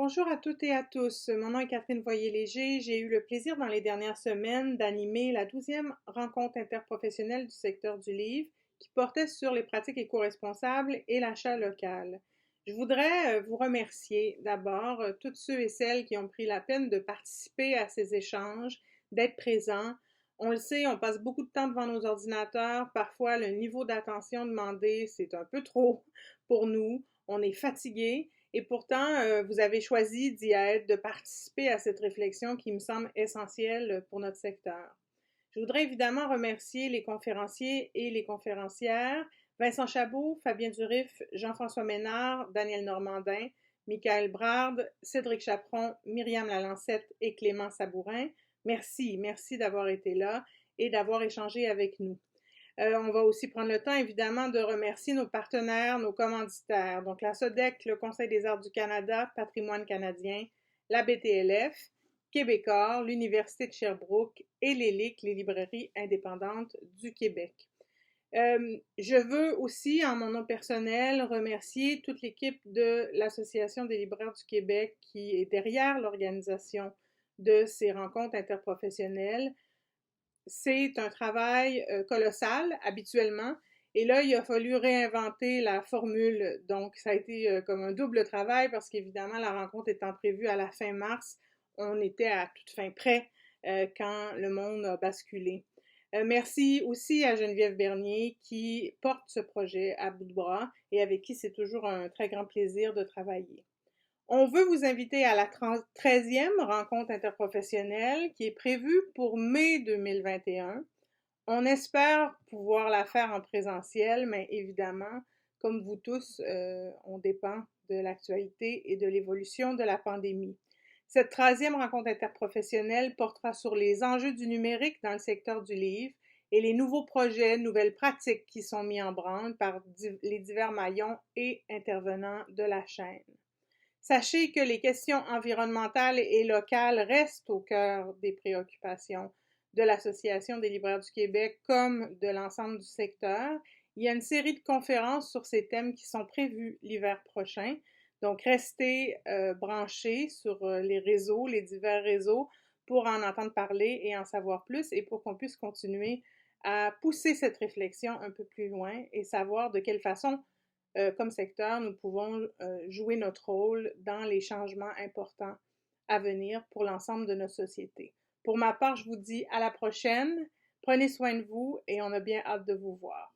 Bonjour à toutes et à tous. Mon nom est Catherine Voyer-Léger. J'ai eu le plaisir dans les dernières semaines d'animer la 12e rencontre interprofessionnelle du secteur du livre qui portait sur les pratiques éco-responsables et l'achat local. Je voudrais vous remercier d'abord toutes ceux et celles qui ont pris la peine de participer à ces échanges, d'être présents. On le sait, on passe beaucoup de temps devant nos ordinateurs. Parfois, le niveau d'attention demandé, c'est un peu trop pour nous. On est fatigué. Et pourtant, vous avez choisi d'y être, de participer à cette réflexion qui me semble essentielle pour notre secteur. Je voudrais évidemment remercier les conférenciers et les conférencières, Vincent Chabot, Fabien Durif, Jean-François Ménard, Daniel Normandin, Michael Brard, Cédric Chaperon, Myriam Lalancette et Clément Sabourin. Merci d'avoir été là et d'avoir échangé avec nous. On va aussi prendre le temps, évidemment, de remercier nos partenaires, nos commanditaires. Donc, la SODEC, le Conseil des arts du Canada, Patrimoine canadien, la BTLF, Québecor, l'Université de Sherbrooke et l'ELIC, les librairies indépendantes du Québec. Je veux aussi, en mon nom personnel, remercier toute l'équipe de l'Association des libraires du Québec qui est derrière l'organisation de ces rencontres interprofessionnelles. C'est un travail colossal habituellement. Et là, il a fallu réinventer la formule. Donc, ça a été comme un double travail parce qu'évidemment, la rencontre étant prévue à la fin mars, on était à toute fin prêt quand le monde a basculé. Merci aussi à Geneviève Bernier qui porte ce projet à bout de bras et avec qui c'est toujours un très grand plaisir de travailler. On veut vous inviter à la 13e rencontre interprofessionnelle qui est prévue pour mai 2021. On espère pouvoir la faire en présentiel, mais évidemment, comme vous tous, on dépend de l'actualité et de l'évolution de la pandémie. Cette 13e rencontre interprofessionnelle portera sur les enjeux du numérique dans le secteur du livre et les nouveaux projets, nouvelles pratiques qui sont mis en branle par les divers maillons et intervenants de la chaîne. Sachez que les questions environnementales et locales restent au cœur des préoccupations de l'Association des libraires du Québec comme de l'ensemble du secteur. Il y a une série de conférences sur ces thèmes qui sont prévues l'hiver prochain. Donc, restez branchés sur les réseaux, les divers réseaux, pour en entendre parler et en savoir plus et pour qu'on puisse continuer à pousser cette réflexion un peu plus loin et savoir de quelle façon comme secteur, nous pouvons jouer notre rôle dans les changements importants à venir pour l'ensemble de notre société. Pour ma part, je vous dis à la prochaine. Prenez soin de vous et on a bien hâte de vous voir.